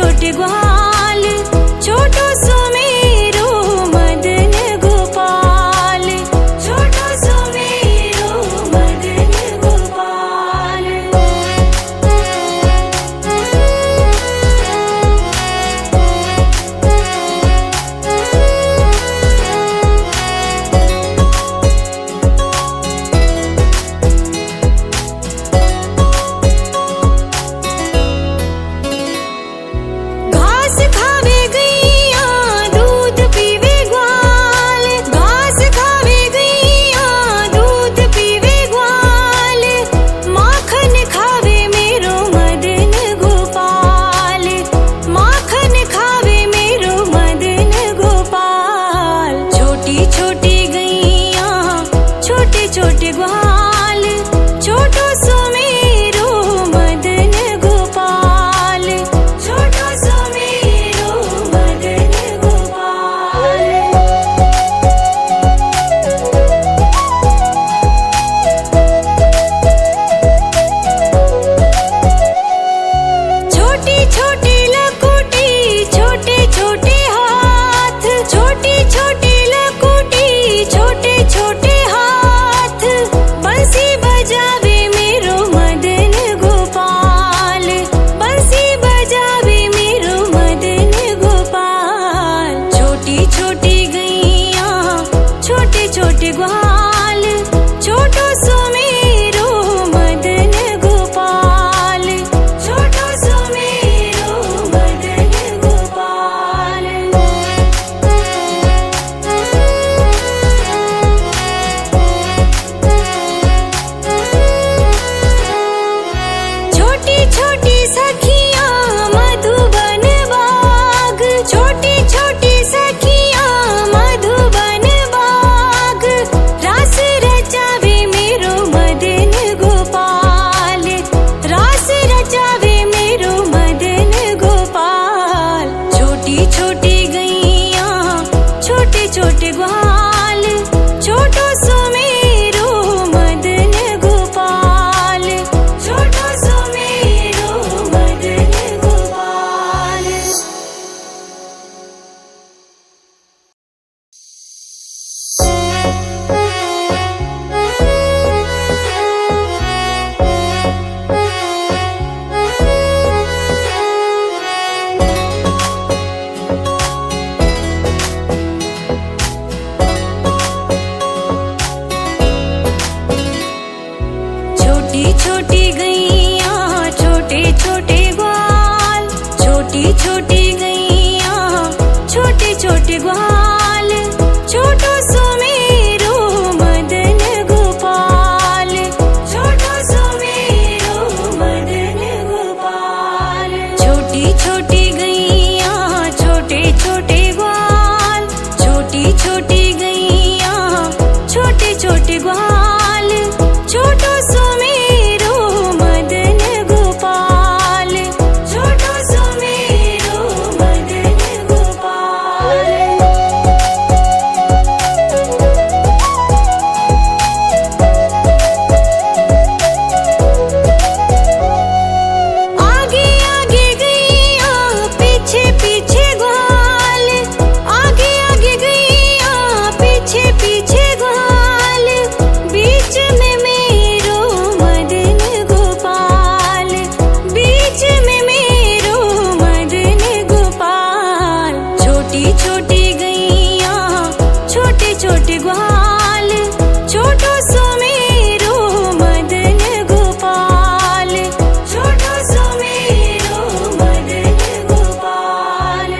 छोटे ग्वाल, छोटो सुमेरो मदन गोपाल, छोटो सुमेरो मदन गोपाल। घास खावे गैया दूध पीवे ग्वाल, घास खावे गैया दूध पीवे ग्वाल, माखन खावे मेरो मदन गोपाल, माखन खावे मेरो मदन गोपाल। छोटी छोटी गैया छोटे छोटे ग्वाल, छोटो सुमेरो मदन गोपाल, छोटो सुमेरो मदन गोपाल। छोटी छोटी लकुटी छोटे छोटे हाथ, छोटी छोटी लकुटी छोटे छोटे हाथ, बंसी बजावे मेरो मदन गोपाल, बंसी बजावे मेरो मदन गोपाल। छोटी छोटी गैया छोटे छोटे ग्वाल, छोटो सुमेरो मदन गोपाल, छोटो सुमेरो मदन गोपाल। छोटी छोटी सखियां मधुबन बाग, छोटी छोटी सखियां मधुबन बाग, रास रचावे मेरो मदन गोपाल, रास रचावे मेरो मदन गोपाल। छोटी छोटी गैया छोटे छोटे ग्वाल, छोटो सुमेरो मदन गोपाल, छोटो सुमेरो मदन गोपाल। छोटी छोटी गैया छोटे छोटे ग्वाल, छोटी छोटी गैया छोटे छोटे ग्वाल, छोटो सुमेरो मदन गोपाल, छोटो सुमेरो मदन गोपाल। छोटी छोटी गैया छोटे छोटे ग्वाल, छोटी छोटी गैया छोटे छोटे ग्वाल, छोटो सुमेरो मदन गोपाल, छोटो सुमेरो मदन गोपाल। आगे आगे गैया पीछे पीछे ग्वाल, आगे आगे गैया पीछे पीछे ग्वाल, बीच में मेरो मदन गोपाल, बीच में मेरो मदन गोपाल। छोटी छोटी गैया छोटे छोटे ग्वाल, छोटो सुमेरो मदन गोपाल, छोटो सुमेरो मदन गोपाल।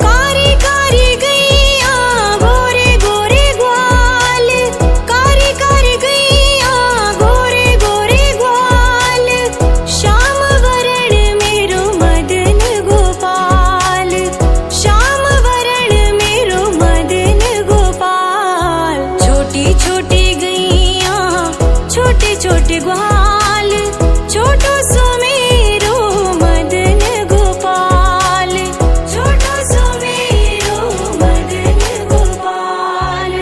कारी कारी गैया गोरे गोरे ग्वाल, कारी कारी गैया गोरे गोरे ग्वाल, श्याम वरण मेरो मदन गोपाल, श्याम वरण मेरो मदन गोपाल। छोटी छोटी गैया छोटे छोटे ग्वाल, छोटो सुमेरो मदन गोपाल, छोटो सुमेरो मदन गोपाल।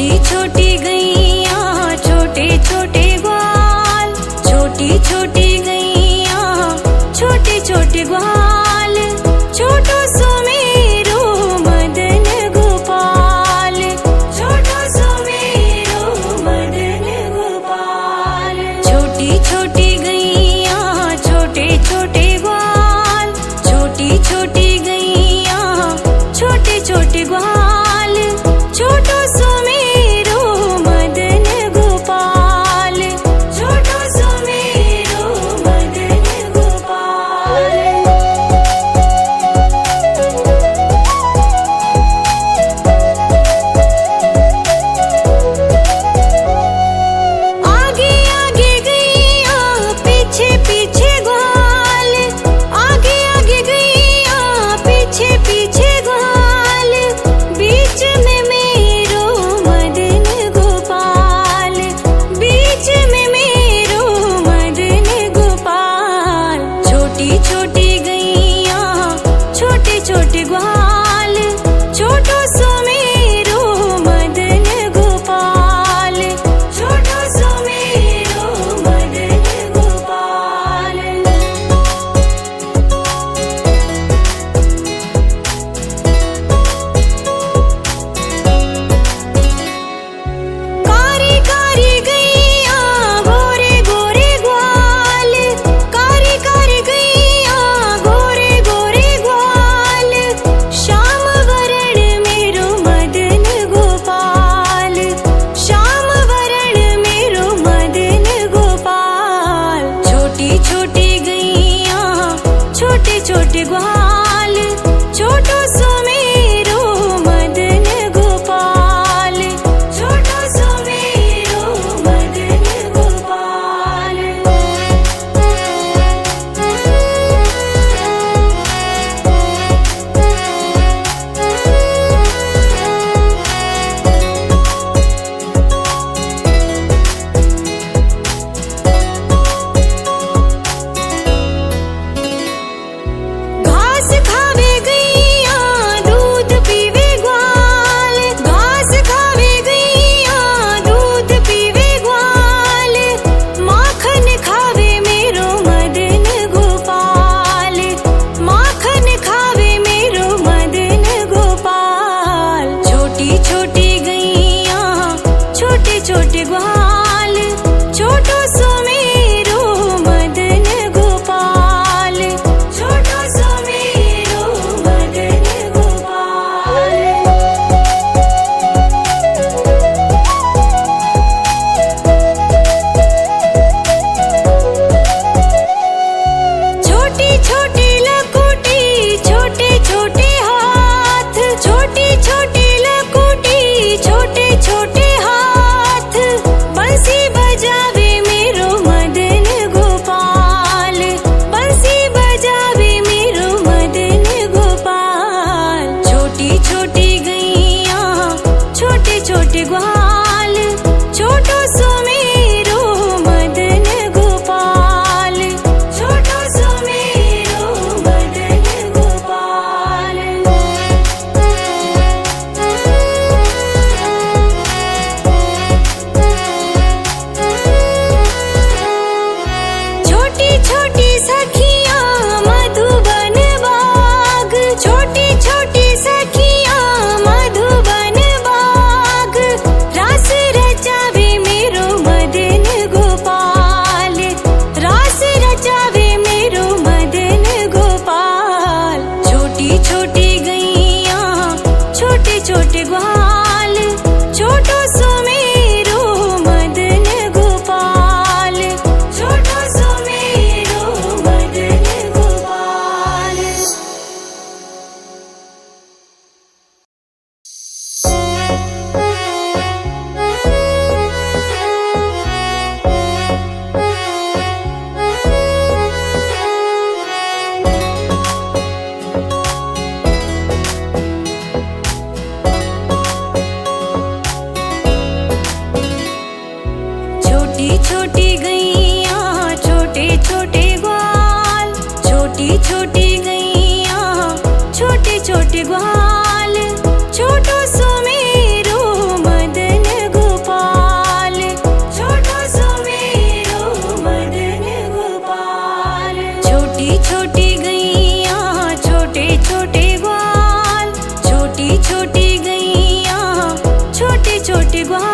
छोटी छोटी गैया छोटे छोटे ग्वाल, छोटी छोटी गैया छोटे छोटे ग्वाल, छोटो सो मेरो मदन गोपाल, छोटो सो मेरो मदन गोपाल। छोटी छोटी गैया छोटे छोटे ग्वाल, छोटी छोटी गैया छोटे छोटे ग्वाल, छोटो सो मेरो मदन गोपाल, छोटो सो मेरो मदन गोपाल। आगे आगे गैया पीछे पीछे ग्वाल, आगे आगे गैया पीछे पीछे ग्वाल, बीच में मेरो मदन गोपाल, बीच में मेरो मदन गोपाल। छोटी छोटी गैया छोटे छोटे ग्वाल, छोटो सो मेरो मदन गोपाल, छोटो सो मेरो मदन गोपाल। कारी कारी गैया गोरे गोरे ग्वाल, कारी कारी गैया गोरे गोरे ग्वाल, श्याम वरण मेरो मदन गोपाल, श्याम वरण मेरो मदन गोपाल। छोटी छोटी गैया छोटे छोटे ग्वाल, छोटो सो मेरो मदन गोपाल, छोटो सो मेरो मदन गोपाल। घास खावे गैया दूध पीवे ग्वाल, घास खावे गैया दूध पीवे ग्वाल, माखन खावे मेरो मदन गोपाल, माखन खावे मेरो मदन गोपाल। छोटी छोटी गैया छोटे छोटे ग्वाल, छोटो सो मेरो मदन गोपाल, छोटो सो मेरो मदन गोपाल। छोटी छोटी लकुटी छोटे छोटे हाथ, छोटी छोटी लकुटी छोटे छोटे हाथ, बंसी बजावे मेरो मदन गोपाल, बंसी बजावे मेरो मदन गोपाल। छोटी छोटी गैया छोटे छोटे ग्वाल, छोटो सो मेरो मदन गोपाल, छोटो सो मेरो मदन गोपाल। छोटी छोटी सखियां मधुबन बाग, छोटी छोटी सखियां मधुबन बाग, रास ग्वाल